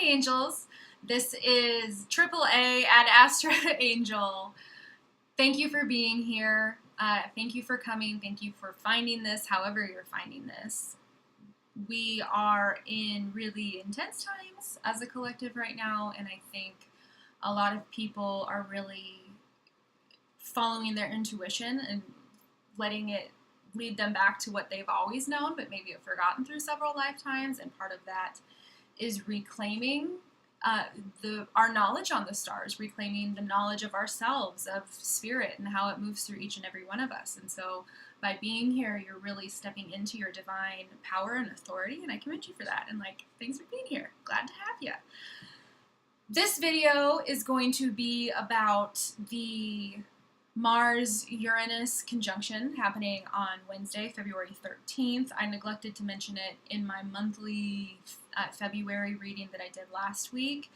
Hey angels, this is AAA at Astro Angel. Thank you for being here. Thank you for coming. Thank you for finding this, however you're finding this. We are in really intense times as a collective right now, and I think a lot of people are really following their intuition and letting it lead them back to what they've always known, but maybe have forgotten through several lifetimes, and part of that is reclaiming our knowledge on the stars, reclaiming the knowledge of ourselves, of spirit, and how it moves through each and every one of us. And so by being here, you're really stepping into your divine power and authority, and I commend you for that. And thanks for being here. Glad to have you. This video is going to be about the Mars-Uranus conjunction happening on Wednesday, February 13th. I neglected to mention it in my monthly February reading that I did last week,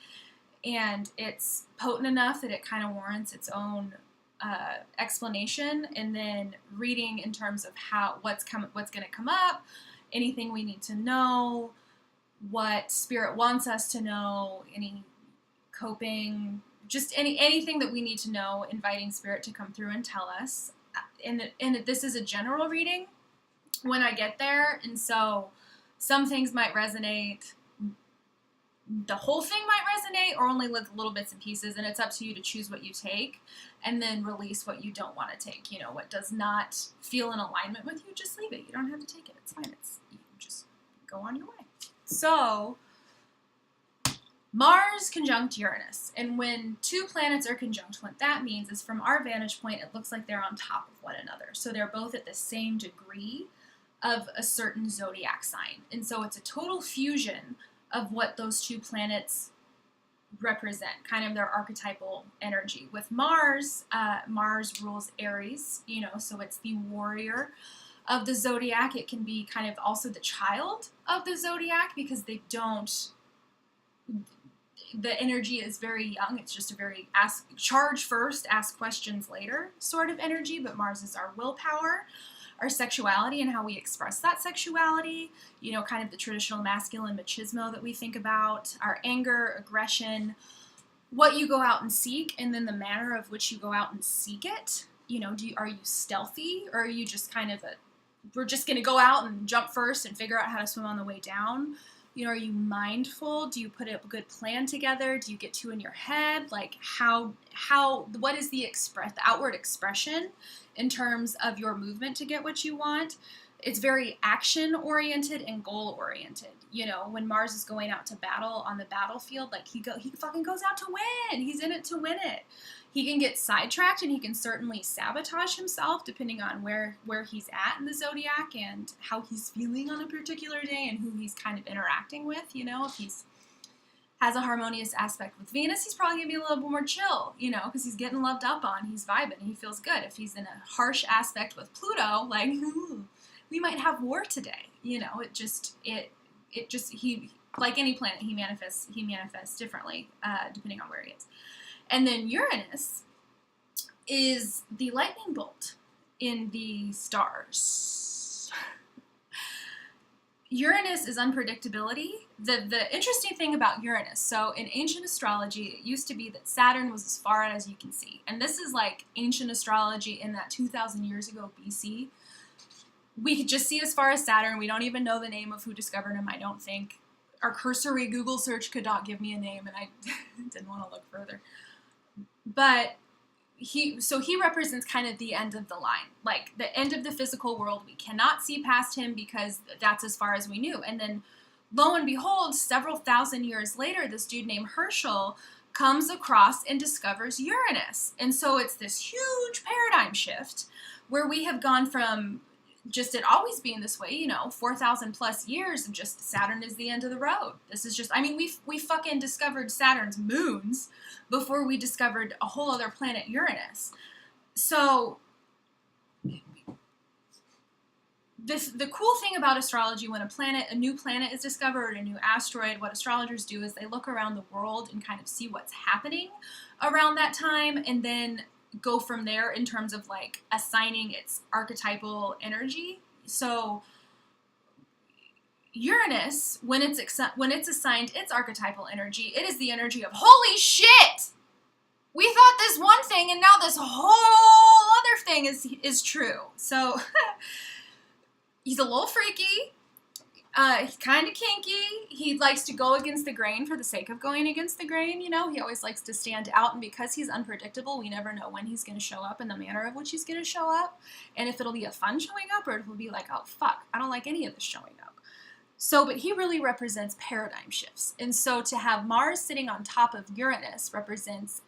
and it's potent enough that it kind of warrants its own explanation, and then reading in terms of what's going to come up, anything we need to know, what Spirit wants us to know, any coping, just anything that we need to know, inviting Spirit to come through and tell us. And this is a general reading when I get there, and so some things might resonate, the whole thing might resonate, or only with little bits and pieces, and it's up to you to choose what you take and then release what you don't want to take. You know, what does not feel in alignment with you, just leave it. You don't have to take it. It's fine. You just go on your way. So Mars conjunct Uranus, and when two planets are conjunct, what that means is, from our vantage point, it looks like they're on top of one another. So they're both at the same degree of a certain zodiac sign. And so it's a total fusion of what those two planets represent, kind of their archetypal energy. With Mars, Mars rules Aries, so it's the warrior of the zodiac. It can be kind of also the child of the zodiac, because the energy is very young. It's just a very charge first, ask questions later sort of energy. But Mars is our willpower, our sexuality, and how we express that sexuality, kind of the traditional masculine machismo that we think about, our anger, aggression, what you go out and seek, and then the manner of which you go out and seek it. Are you stealthy, or are you just kind of we're just going to go out and jump first and figure out how to swim on the way down? Are you mindful? Do you put a good plan together? Do you get too in your head? What is the outward expression in terms of your movement to get what you want? It's very action-oriented and goal-oriented. When Mars is going out to battle on the battlefield, he fucking goes out to win. He's in it to win it. He can get sidetracked, and he can certainly sabotage himself depending on where he's at in the zodiac and how he's feeling on a particular day and who he's kind of interacting with. If he has a harmonious aspect with Venus, he's probably going to be a little bit more chill, because he's getting loved up on, he's vibing, he feels good. If he's in a harsh aspect with Pluto, we might have war today. He, like any planet, he manifests differently, depending on where he is. And then Uranus is the lightning bolt in the stars. Uranus is unpredictability. The interesting thing about Uranus, so in ancient astrology, it used to be that Saturn was as far out as you can see. And this is like ancient astrology in that 2,000 years ago BC. We could just see as far as Saturn. We don't even know the name of who discovered him, I don't think. Our cursory Google search could not give me a name, and I didn't want to look further. But he represents kind of the end of the line, like the end of the physical world. We cannot see past him because that's as far as we knew. And then lo and behold, several thousand years later, this dude named Herschel comes across and discovers Uranus. And so it's this huge paradigm shift where we have gone from just it always being this way, 4,000 plus years, and just Saturn is the end of the road. This is just, we fucking discovered Saturn's moons before we discovered a whole other planet, Uranus. So the cool thing about astrology, when a new planet is discovered, a new asteroid, what astrologers do is they look around the world and kind of see what's happening around that time, and then go from there in terms of assigning its archetypal energy. So Uranus, when it's assigned its archetypal energy, it is the energy of holy shit! We thought this one thing, and now this whole other thing is true. So he's a little freaky. He's kind of kinky. He likes to go against the grain for the sake of going against the grain, you know. He always likes to stand out, and because he's unpredictable, we never know when he's going to show up and the manner of which he's going to show up, and if it'll be a fun showing up or if it'll be like, oh, fuck, I don't like any of this showing up. So, but he really represents paradigm shifts, and so to have Mars sitting on top of Uranus represents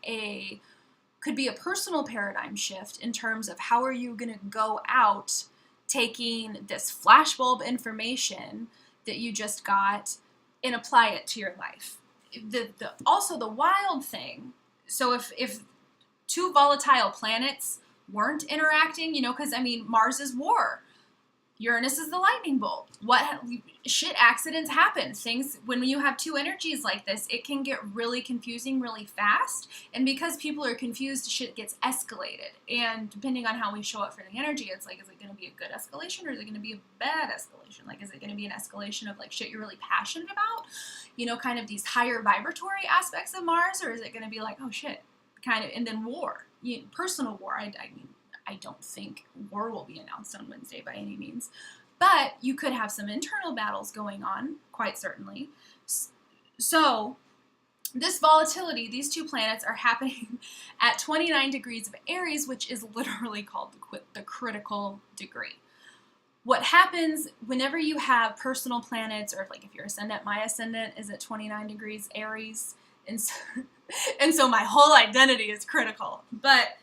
could be a personal paradigm shift in terms of how are you going to go out taking this flashbulb information that you just got and apply it to your life. Also the wild thing, so if two volatile planets weren't interacting, you know, because I mean Mars is war, Uranus is the lightning bolt. Shit accidents happen. Things, when you have two energies like this, it can get really confusing really fast. And because people are confused, shit gets escalated. And depending on how we show up for the energy, it's like, is it going to be a good escalation or is it going to be a bad escalation? Like, is it going to be an escalation of like shit you're really passionate about? You know, kind of these higher vibratory aspects of Mars, or is it going to be like, oh shit, kind of, and then war, personal war. I mean, I don't think war will be announced on Wednesday by any means, but you could have some internal battles going on, quite certainly. So this volatility, these two planets are happening at 29 degrees of Aries, which is literally called the critical degree. What happens whenever you have personal planets, or like if your ascendant, my ascendant is at 29 degrees Aries, and so my whole identity is critical, but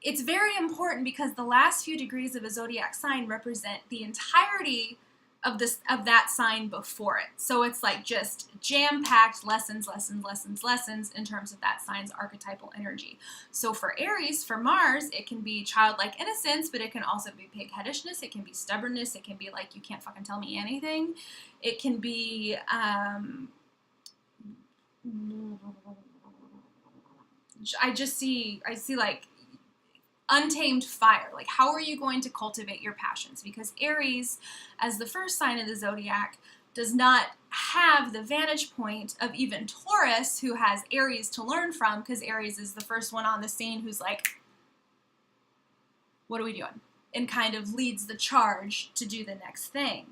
it's very important because the last few degrees of a zodiac sign represent the entirety of that sign before it. So it's like just jam-packed lessons in terms of that sign's archetypal energy. So for Aries, for Mars, it can be childlike innocence, but it can also be pigheadishness, it can be stubbornness, it can be like, you can't fucking tell me anything. It can be I see like untamed fire. Like, how are you going to cultivate your passions? Because Aries, as the first sign of the zodiac, does not have the vantage point of even Taurus, who has Aries to learn from, because Aries is the first one on the scene who's like, what are we doing? And kind of leads the charge to do the next thing.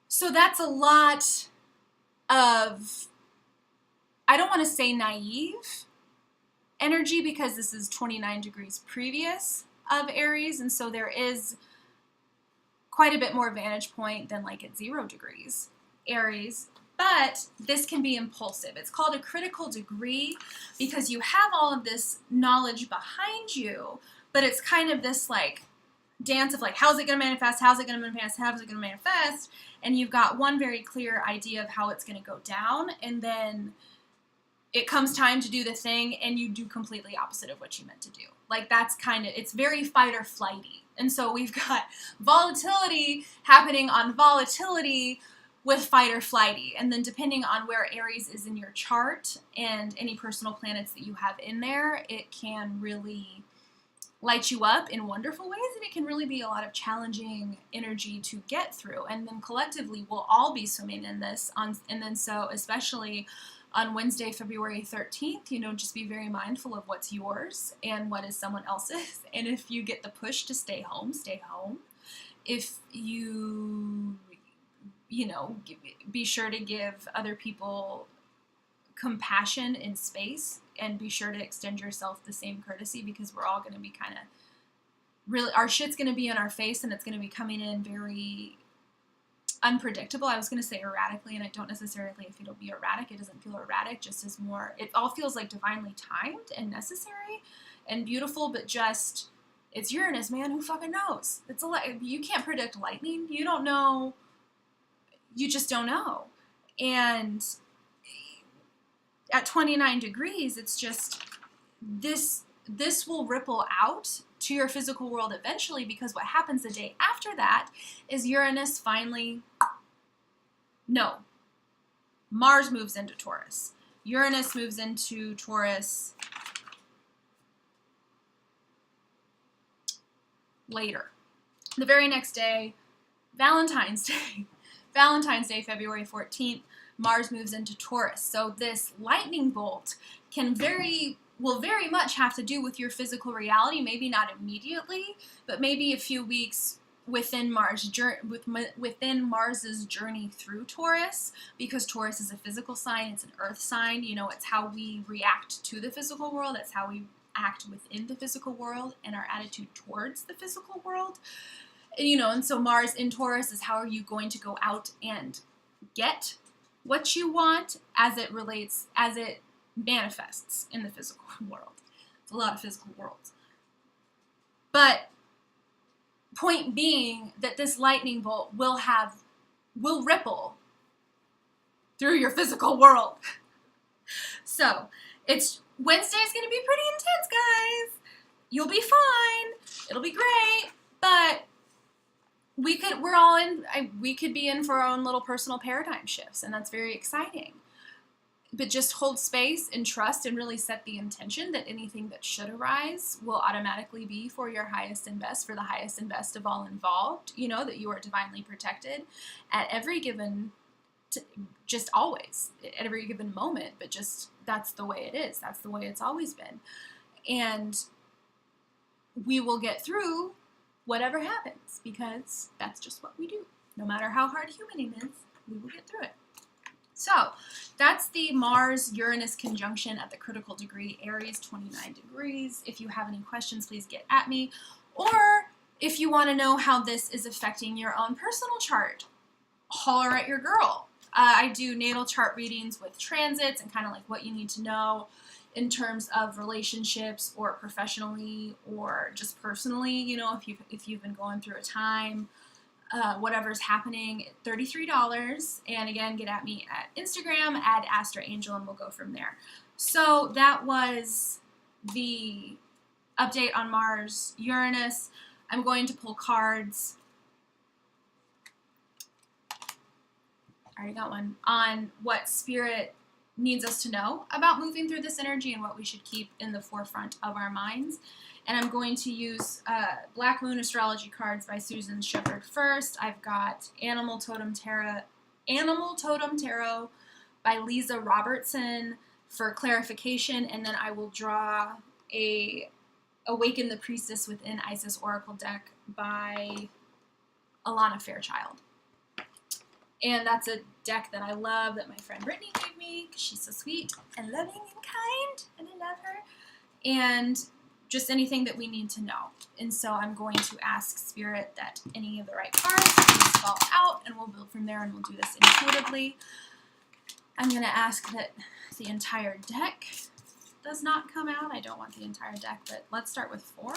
So that's a lot of, I don't want to say naive energy, because this is 29 degrees previous of Aries, and so there is quite a bit more vantage point than like at 0 degrees Aries, but this can be impulsive. It's called a critical degree because you have all of this knowledge behind you, but it's kind of this like dance of like, how's it going to manifest, how's it going to manifest, how's it going to manifest, and you've got one very clear idea of how it's going to go down, and then it comes time to do the thing and you do completely opposite of what you meant to do. Like, that's kind of, it's very fight or flighty. And so we've got volatility happening on volatility with fight or flighty. And then depending on where Aries is in your chart and any personal planets that you have in there, it can really light you up in wonderful ways, and it can really be a lot of challenging energy to get through. And then collectively we'll all be swimming in this and then so especially on Wednesday, February 13th, you know, just be very mindful of what's yours and what is someone else's. And if you get the push to stay home, stay home. If you know, be sure to give other people compassion and space, and be sure to extend yourself the same courtesy, because we're all going to be kind of really, our shit's going to be in our face, and it's going to be coming in very unpredictable. I was going to say erratically, and I don't necessarily if it'll be erratic. It doesn't feel erratic, just as more, it all feels like divinely timed and necessary and beautiful, but just, it's Uranus, man, who fucking knows? It's you can't predict lightning. You don't know. You just don't know. And at 29 degrees, it's just, this will ripple out to your physical world eventually, because what happens the day after that is Uranus finally, no, Mars moves into Taurus. Uranus moves into Taurus later. The very next day, Valentine's Day. Valentine's Day, February 14th, Mars moves into Taurus. So this lightning bolt will very much have to do with your physical reality, maybe not immediately, but maybe a few weeks within Mars's journey through Taurus, because Taurus is a physical sign, it's an earth sign, you know, it's how we react to the physical world, it's how we act within the physical world and our attitude towards the physical world. You know, and so Mars in Taurus is how are you going to go out and get what you want as it manifests in the physical world. It's a lot of physical worlds. But point being that this lightning bolt will ripple through your physical world. So Wednesday is going to be pretty intense, guys. You'll be fine. It'll be great. But we could be in for our own little personal paradigm shifts, and that's very exciting. But just hold space and trust and really set the intention that anything that should arise will automatically be for your highest and best, for the highest and best of all involved. You know that you are divinely protected at every given, just always, at every given moment, but just that's the way it is. That's the way it's always been. And we will get through whatever happens, because that's just what we do. No matter how hard humaning is, we will get through it. So that's the Mars-Uranus conjunction at the critical degree, Aries, 29 degrees. If you have any questions, please get at me. Or if you want to know how this is affecting your own personal chart, holler at your girl. I do natal chart readings with transits and kind of like what you need to know in terms of relationships or professionally or just personally, you know, if you've been going through a time, whatever's happening, $33. And again, get at me at Instagram, @AstraAngel, and we'll go from there. So that was the update on Mars, Uranus. I'm going to pull cards. I already got one on what Spirit needs us to know about moving through this energy and what we should keep in the forefront of our minds. And I'm going to use Black Moon Astrology cards by Susan Shepard first. I've got Animal Totem Tarot by Lisa Robertson for clarification, and then I will draw a Awaken the Priestess Within Isis Oracle deck by Alana Fairchild. And that's a deck that I love, that my friend Brittany gave me, because she's so sweet and loving and kind, and I love her. And just anything that we need to know. And so I'm going to ask Spirit that any of the right cards please fall out, and we'll build from there, and we'll do this intuitively. I'm going to ask that the entire deck does not come out. I don't want the entire deck, but let's start with 4.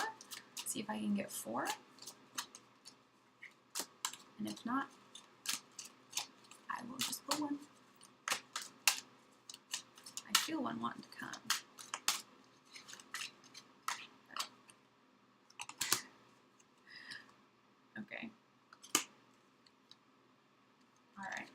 See if I can get 4. And if not, I will just pull one. I feel one wanting to come. Okay. All right.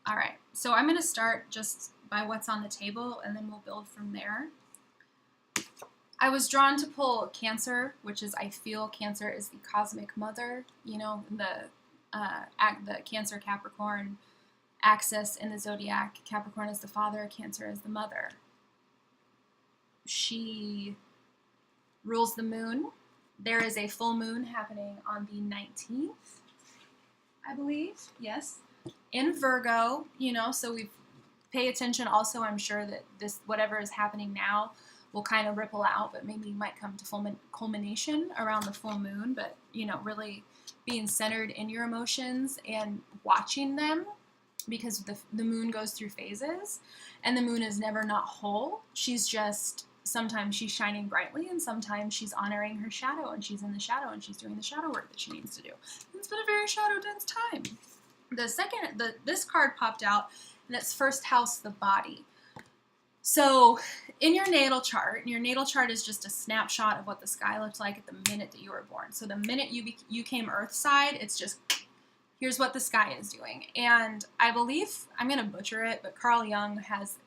All right. So I'm going to start just by what's on the table, and then we'll build from there. I was drawn to pull Cancer, which is, I feel Cancer is the cosmic mother, you know, the Cancer Capricorn axis in the zodiac. Capricorn is the father, Cancer is the mother. She rules the moon. There is a full moon happening on the 19th, I believe, yes, in Virgo, you know, so we pay attention also. I'm sure that this, whatever is happening now, will kind of ripple out, but maybe might come to full culmination around the full moon. But, you know, really being centered in your emotions and watching them, because the moon goes through phases, and the moon is never not whole. She's just, sometimes she's shining brightly, and sometimes she's honoring her shadow, and she's in the shadow, and she's doing the shadow work that she needs to do. It's been a very shadow dense time. This card popped out, and it's first house, the body. So in your natal chart is just a snapshot of what the sky looked like at the minute that you were born. So the minute you came earth side, it's just, here's what the sky is doing. And I believe, I'm going to butcher it, but Carl Jung has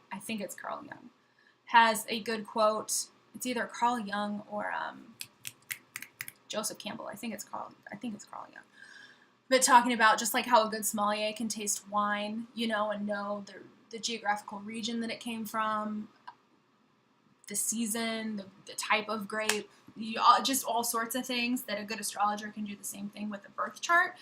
has a good quote. It's either Carl Jung or Joseph Campbell. I think it's Carl Jung. But talking about just like how a good sommelier can taste wine, you know, and know the geographical region that it came from, the season, the type of grape, just all sorts of things, that a good astrologer can do the same thing with a birth chart,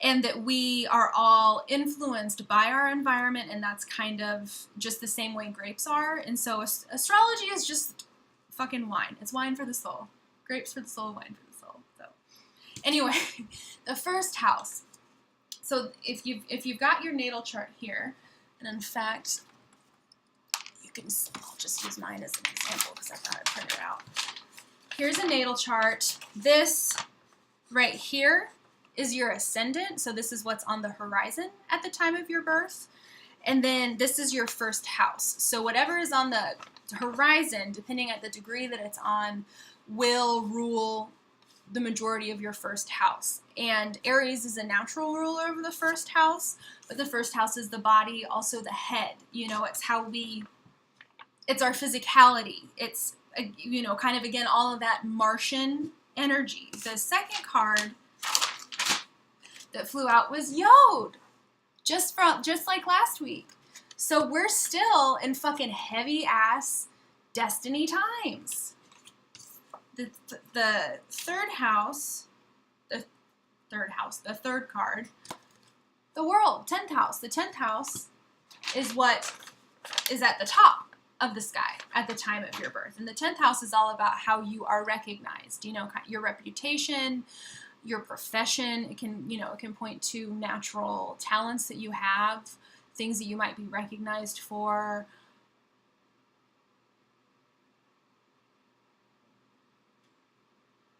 and that we are all influenced by our environment, and that's kind of just the same way grapes are. And so astrology is just fucking wine. It's wine for the soul. Grapes for the soul, wine for the soul. So anyway, the first house. So if you've got your natal chart here, and in fact, I'll just use mine as an example because I've got it printed out. Here's a natal chart. This right here is your ascendant. So this is what's on the horizon at the time of your birth. And then this is your first house. So whatever is on the horizon, depending on the degree that it's on, will rule the majority of your first house. And Aries is a natural ruler of the first house, but the first house is the body, also the head. You know, it's it's our physicality. It's, you know, kind of, again, all of that Martian energy. The second card that flew out was Yod, just like last week. So we're still in fucking heavy-ass destiny times. The third card, the world, 10th house. The 10th house is what is at the top of the sky at the time of your birth. And the 10th house is all about how you are recognized, you know, your reputation, your profession. It can point to natural talents that you have, things that you might be recognized for.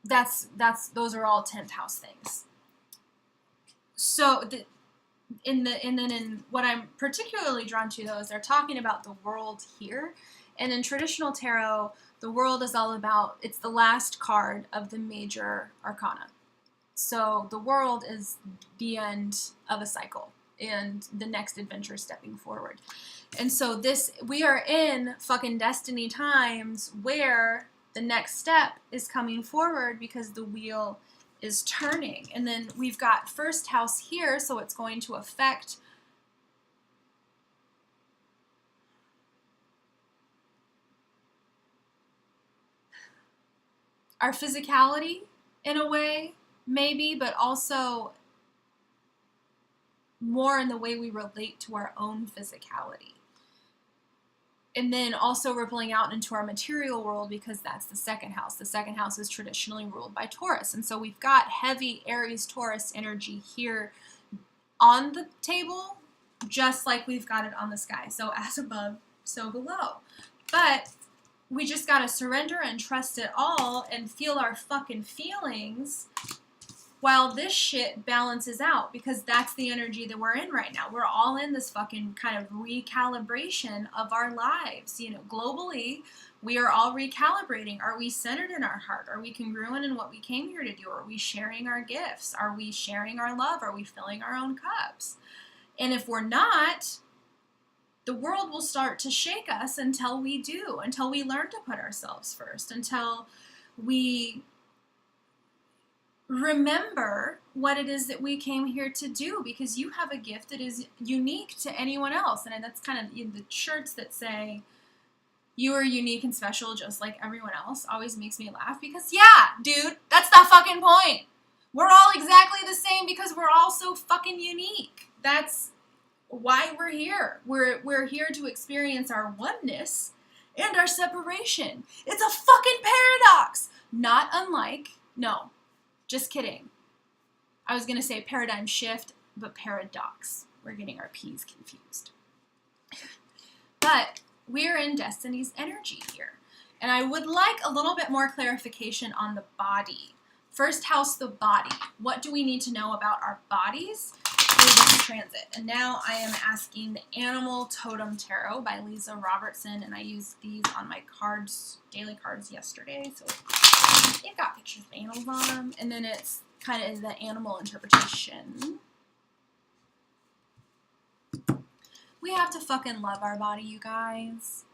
Those are all 10th house things. So in what I'm particularly drawn to, though, is they're talking about the world here. And in traditional tarot, the world is all about, it's the last card of the major arcana. So the world is the end of a cycle and the next adventure stepping forward. And so we are in fucking destiny times where the next step is coming forward because the wheel is turning. And then we've got first house here, so it's going to affect our physicality in a way, maybe, but also more in the way we relate to our own physicality. And then also rippling out into our material world, because that's the second house. The second house is traditionally ruled by Taurus. And so we've got heavy Aries Taurus energy here on the table, just like we've got it on the sky. So as above, so below. But we just got to surrender and trust it all and feel our fucking feelings while this shit balances out, because that's the energy that we're in right now. We're all in this fucking kind of recalibration of our lives. You know, globally, we are all recalibrating. Are we centered in our heart? Are we congruent in what we came here to do? Are we sharing our gifts? Are we sharing our love? Are we filling our own cups? And if we're not, the world will start to shake us until we do, until we learn to put ourselves first, until we remember what it is that we came here to do, because you have a gift that is unique to anyone else. And that's kind of the shirts that say you are unique and special just like everyone else always makes me laugh, because yeah, dude, that's the fucking point. We're all exactly the same because we're all so fucking unique. That's why we're here. We're here to experience our oneness and our separation. It's a fucking paradox. Not unlike, no, just kidding. I was going to say paradigm shift, but paradox. We're getting our P's confused. But we're in Destiny's energy here. And I would like a little bit more clarification on the body. First house, the body. What do we need to know about our bodies for this transit? And now I am asking the Animal Totem Tarot by Lisa Robertson, and I used these on my cards, daily cards yesterday. So it got pictures of animals on them, and then it's kind of the animal interpretation. We have to fucking love our body, you guys.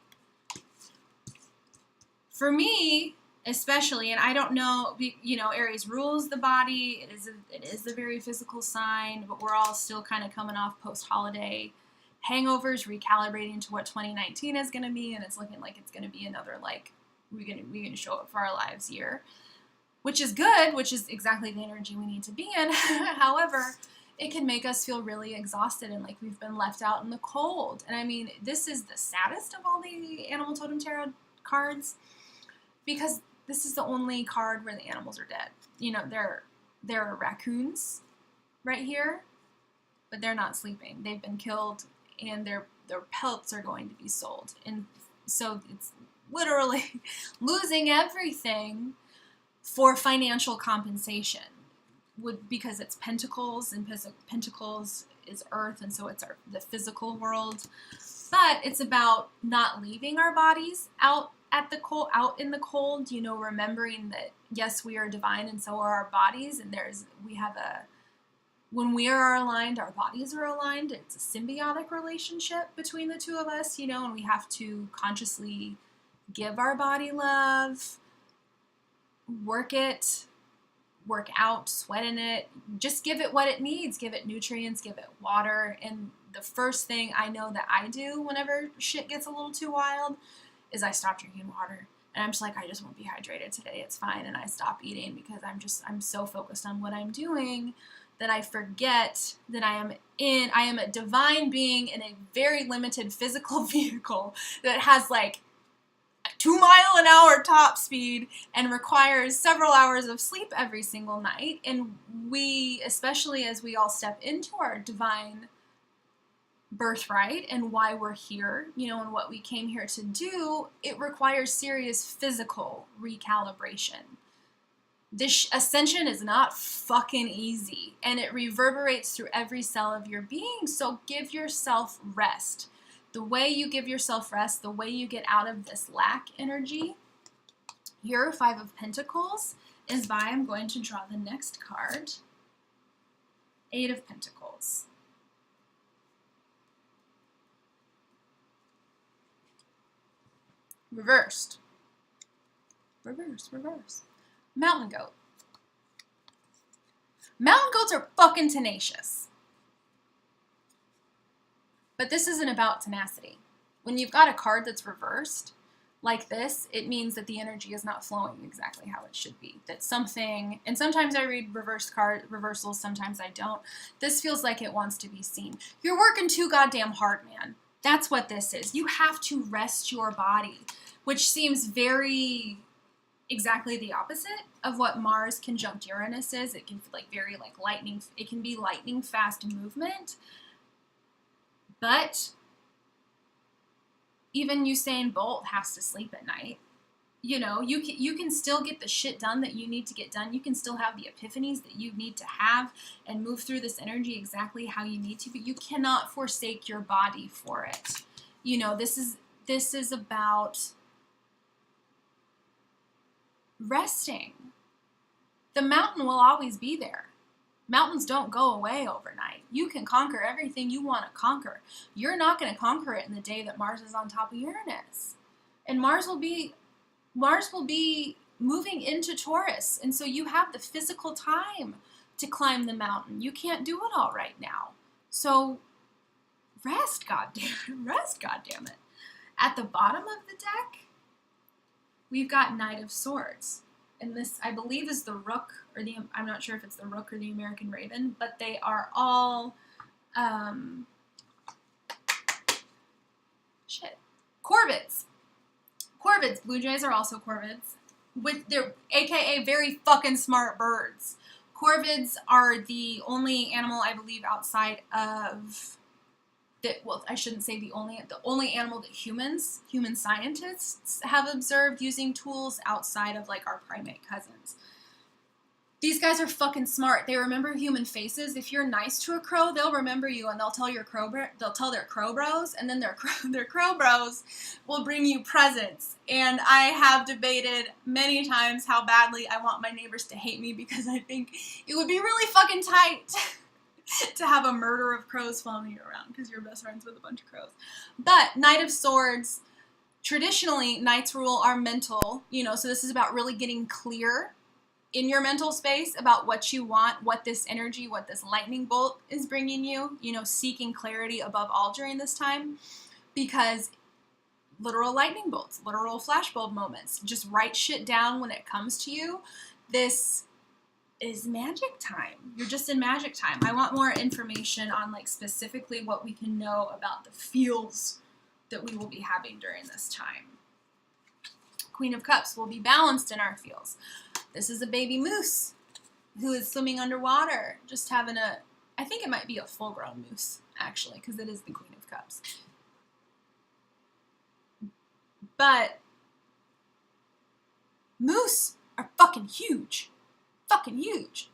For me, especially, and I don't know, you know, Aries rules the body. It is a very physical sign, but we're all still kind of coming off post-holiday hangovers, recalibrating to what 2019 is going to be, and it's looking like it's going to be another, like, we're gonna show up for our lives year, which is good, which is exactly the energy we need to be in. However, it can make us feel really exhausted and like we've been left out in the cold. And I mean, this is the saddest of all the Animal Totem Tarot cards, because this is the only card where the animals are dead. You know, there are raccoons right here, but they're not sleeping. They've been killed, and their pelts are going to be sold. And so it's literally losing everything for financial compensation, because it's pentacles, and pentacles is earth, and so it's the physical world. But it's about not leaving our bodies out in the cold, you know, remembering that yes, we are divine, and so are our bodies, and when we are aligned, our bodies are aligned. It's a symbiotic relationship between the two of us, you know, and we have to consciously give our body love, work it, work out, sweat in it, just give it what it needs, give it nutrients, give it water. And the first thing I know that I do whenever shit gets a little too wild is I stop drinking water. And I'm just like, I just won't be hydrated today, it's fine. And I stop eating because I'm so focused on what I'm doing that I forget that I am a divine being in a very limited physical vehicle that has like 2-mile-an-hour top speed and requires several hours of sleep every single night. And we, especially as we all step into our divine birthright and why we're here, you know, and what we came here to do, it requires serious physical recalibration. This ascension is not fucking easy, and it reverberates through every cell of your being, so give yourself rest. The way you give yourself rest, the way you get out of this lack energy, here, 5 of Pentacles, is by, I'm going to draw the next card, 8 of Pentacles. Reversed. Reverse. Mountain goat. Mountain goats are fucking tenacious. But this isn't about tenacity. When you've got a card that's reversed, like this, it means that the energy is not flowing exactly how it should be. That something, and sometimes I read reversals, sometimes I don't. This feels like it wants to be seen. You're working too goddamn hard, man. That's what this is. You have to rest your body, which seems very exactly the opposite of what Mars conjunct Uranus is. It can feel like very like lightning. It can be lightning fast movement. But even Usain Bolt has to sleep at night. You know, you can still get the shit done that you need to get done. You can still have the epiphanies that you need to have and move through this energy exactly how you need to, but you cannot forsake your body for it. You know, this is about resting. The mountain will always be there. Mountains don't go away overnight. You can conquer everything you want to conquer. You're not going to conquer it in the day that Mars is on top of Uranus. And Mars will be moving into Taurus. And so you have the physical time to climb the mountain. You can't do it all right now. So rest, goddammit. At the bottom of the deck, we've got Knight of Swords. And this, I believe, is the Rook, or I'm not sure if it's the Rook or the American Raven, but they are all, corvids. Corvids. Blue jays are also corvids. They're AKA very fucking smart birds. Corvids are the only animal, I believe, outside of I shouldn't say the only animal that human scientists have observed using tools outside of like our primate cousins. These guys are fucking smart. They remember human faces. If you're nice to a crow, they'll remember you, and they'll tell their crow bros, and then their crow bros will bring you presents. And I have debated many times how badly I want my neighbors to hate me, because I think it would be really fucking tight to have a murder of crows following you around because you're best friends with a bunch of crows. But Knight of Swords Traditionally, Night's rule are mental, so this is about really getting clear in your mental space about what you want, what this energy, what this lightning bolt is bringing you, seeking clarity above all during this time, because literal lightning bolts, literal flashbulb moments, just write shit down when it comes to you. This is magic time. You're just in magic time. I want more information on specifically what we can know about the feels that we will be having during this time. Queen of Cups will be balanced in our feels. This is a baby moose who is swimming underwater, just having I think it might be a full-grown moose, actually, because it is the Queen of Cups. But moose are fucking huge. Fucking huge.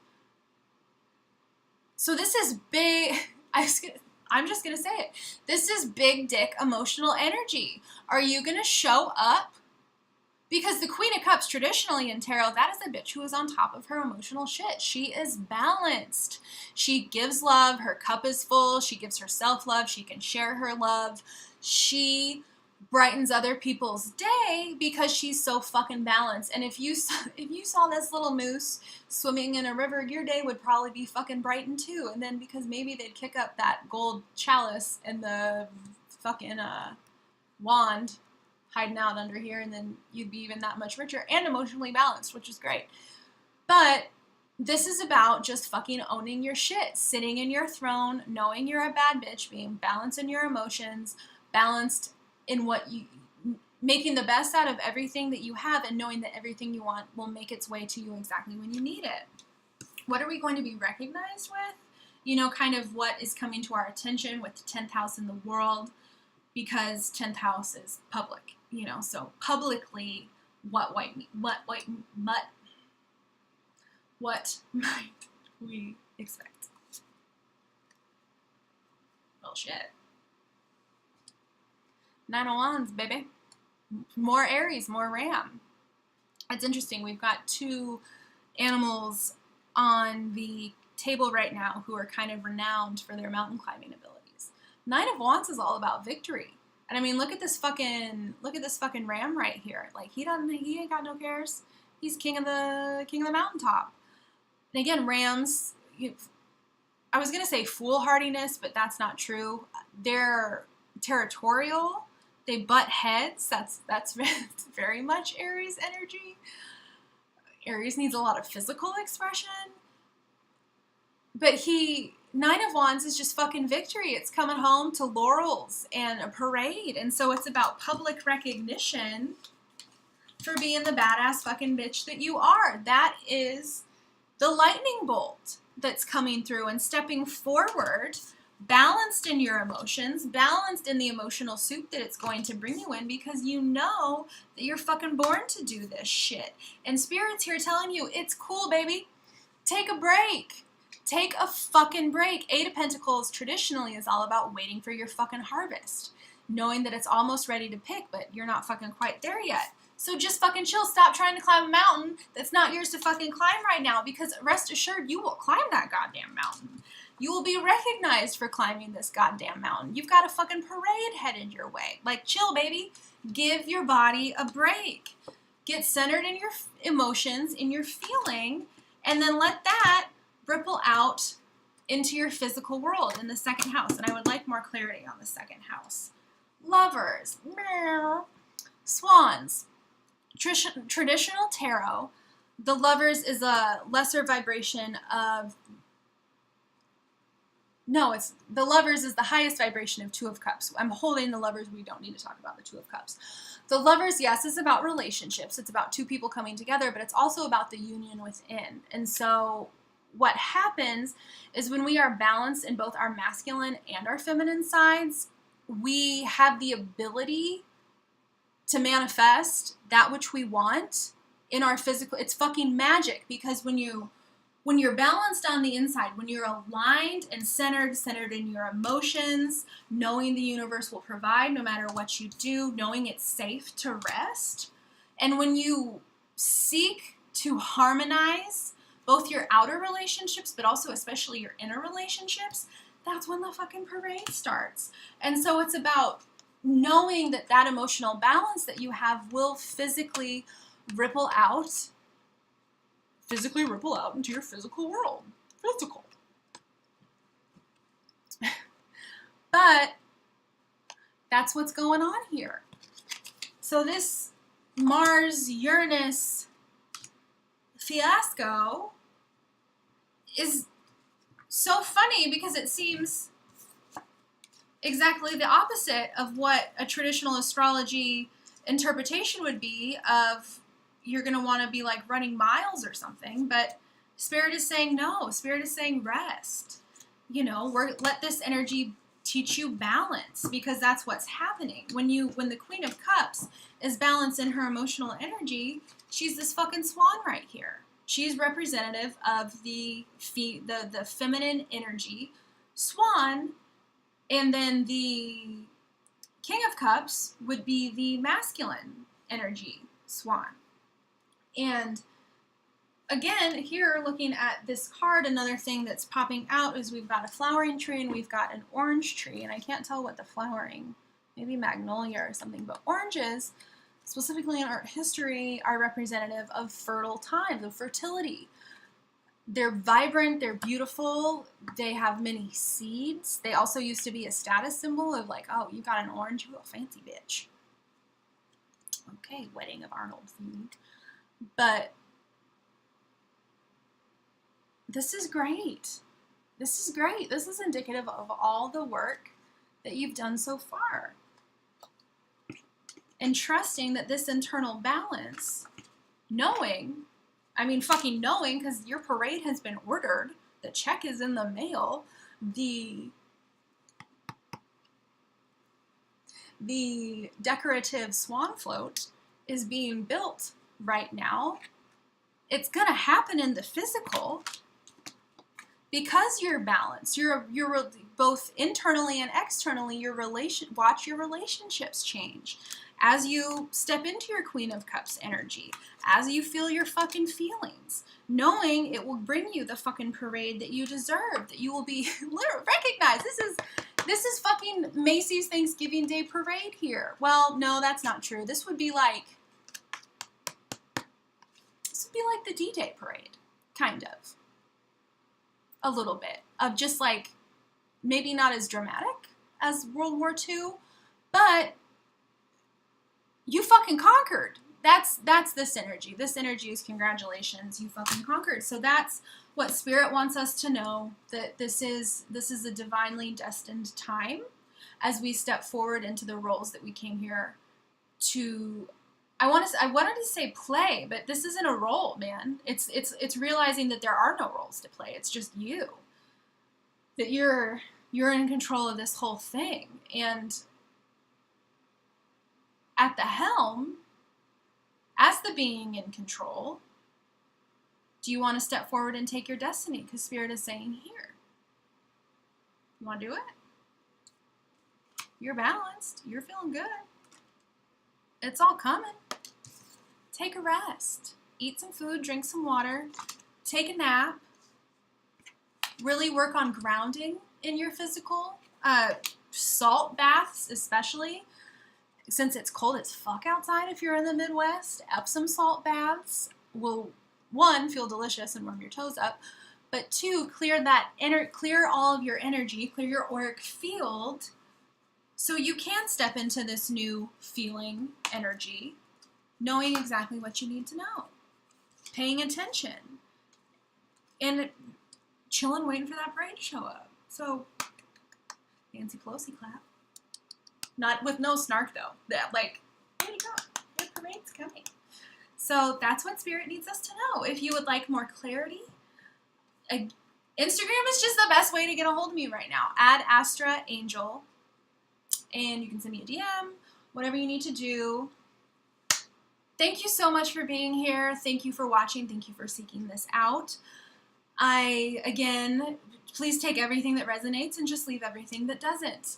So this is big. I'm just going to say it. This is big dick emotional energy. Are you going to show up? Because the Queen of Cups traditionally in tarot, that is a bitch who is on top of her emotional shit. She is balanced. She gives love. Her cup is full. She gives herself love. She can share her love. She brightens other people's day because she's so fucking balanced. And if you saw this little moose swimming in a river, your day would probably be fucking brightened too. And then because maybe they'd kick up that gold chalice and the fucking wand hiding out under here, and then you'd be even that much richer and emotionally balanced, which is great. But this is about just fucking owning your shit, sitting in your throne, knowing you're a bad bitch, being balanced in your emotions, balanced in what you, making the best out of everything that you have, and knowing that everything you want will make its way to you exactly when you need it. What are we going to be recognized with? Kind of what is coming to our attention with the 10th house in the world, because 10th house is public, so publicly, what might we expect? Well, shit. 9 of Wands, baby. More Aries, more Ram. It's interesting. We've got 2 animals on the table right now who are kind of renowned for their mountain climbing abilities. 9 of Wands is all about victory. And I mean, look at this fucking Ram right here. He ain't got no cares. He's king of the mountaintop. And again, Rams, I was gonna say foolhardiness, but that's not true. They're territorial. They butt heads. That's very much Aries energy. Aries needs a lot of physical expression. But 9 of Wands is just fucking victory. It's coming home to laurels and a parade. And so it's about public recognition for being the badass fucking bitch that you are. That is the lightning bolt that's coming through and stepping forward, balanced in your emotions, balanced in the emotional soup that it's going to bring you in, because you know that you're fucking born to do this shit. And Spirit's here telling you, it's cool, baby. Take a break. Take a fucking break. 8 of Pentacles traditionally is all about waiting for your fucking harvest. Knowing that it's almost ready to pick, but you're not fucking quite there yet. So just fucking chill. Stop trying to climb a mountain that's not yours to fucking climb right now, because rest assured you will climb that goddamn mountain. You will be recognized for climbing this goddamn mountain. You've got a fucking parade headed your way. Chill, baby. Give your body a break. Get centered in your emotions, in your feeling, and then let that ripple out into your physical world in the 2nd house. And I would like more clarity on the 2nd house. Lovers. Swans. Traditional tarot. The Lovers is a lesser vibration of... No, the Lovers is the highest vibration of 2 of Cups. I'm holding the Lovers. We don't need to talk about the 2 of Cups. The Lovers, yes, is about relationships. It's about 2 people coming together, but it's also about the union within. And so what happens is when we are balanced in both our masculine and our feminine sides, we have the ability to manifest that which we want in our physical. It's fucking magic, because when you're balanced on the inside, when you're aligned and centered in your emotions, knowing the universe will provide no matter what you do, knowing it's safe to rest, and when you seek to harmonize both your outer relationships, but also especially your inner relationships, that's when the fucking parade starts. And so it's about knowing that that emotional balance that you have will physically ripple out into your physical world. Physical. But that's what's going on here. So this Mars-Uranus fiasco is so funny because it seems exactly the opposite of what a traditional astrology interpretation would be of you're going to want to be like running miles or something, but Spirit is saying no. Spirit is saying rest. You know, let this energy teach you balance, because that's what's happening. When the Queen of Cups is balanced in her emotional energy, she's this fucking swan right here. She's representative of the feminine energy, swan, and then the King of Cups would be the masculine energy, swan. And again, here looking at this card, another thing that's popping out is we've got a flowering tree and we've got an orange tree, and I can't tell what the flowering, maybe magnolia or something, but oranges, specifically in art history, are representative of fertile times, of fertility. They're vibrant, they're beautiful, they have many seeds. They also used to be a status symbol of like, oh, you got an orange, you a fancy bitch. Okay, wedding of Arnold food. But this is great. This is great. This is indicative of all the work that you've done so far. And trusting that this internal balance, knowing, because your parade has been ordered, the check is in the mail, the decorative swan float is being built right now. It's going to happen in the physical because you're balanced. You're both internally and externally. Watch your relationships change as you step into your Queen of Cups energy, as you feel your fucking feelings, knowing it will bring you the fucking parade that you deserve, that you will be recognized. This is fucking Macy's Thanksgiving Day parade here. Well, no, that's not true. This would be like the D-Day parade, kind of. A little bit of just like, maybe not as dramatic as World War II, but you fucking conquered. That's this energy. This energy is congratulations, you fucking conquered. So that's what Spirit wants us to know, that this is a divinely destined time as we step forward into the roles that we came here to. I wanted to say play, but this isn't a role, man. It's realizing that there are no roles to play. It's just you. That you're in control of this whole thing. And at the helm, as the being in control, do you want to step forward and take your destiny? Because Spirit is saying here. You want to do it? You're balanced. You're feeling good. It's all coming. Take a rest. Eat some food, drink some water, take a nap. Really work on grounding in your physical. Salt baths, especially, since it's cold as fuck outside if you're in the Midwest. Epsom salt baths will, one, feel delicious and warm your toes up, but two, clear all of your energy, clear your auric field, so you can step into this new feeling energy, knowing exactly what you need to know, paying attention, and chilling, waiting for that parade to show up. So, Nancy Pelosi clap. Not with no snark though. That like, there you go, the parade's coming. So that's what Spirit needs us to know. If you would like more clarity, Instagram is just the best way to get a hold of me right now. Add Astra Angel, and you can send me a DM, whatever you need to do. Thank you so much for being here. Thank you for watching. Thank you for seeking this out. Again, please take everything that resonates and just leave everything that doesn't.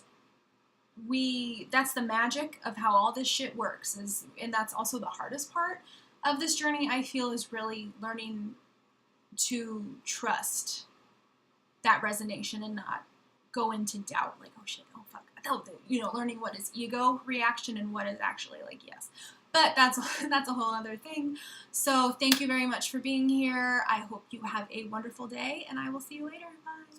That's the magic of how all this shit works, and that's also the hardest part of this journey, I feel, is really learning to trust that resonation and not go into doubt, like, oh shit, oh fuck, you know, learning what is ego reaction and what is actually like yes. But that's a whole other thing. So thank you very much for being here. I hope you have a wonderful day, and I will see you later. Bye.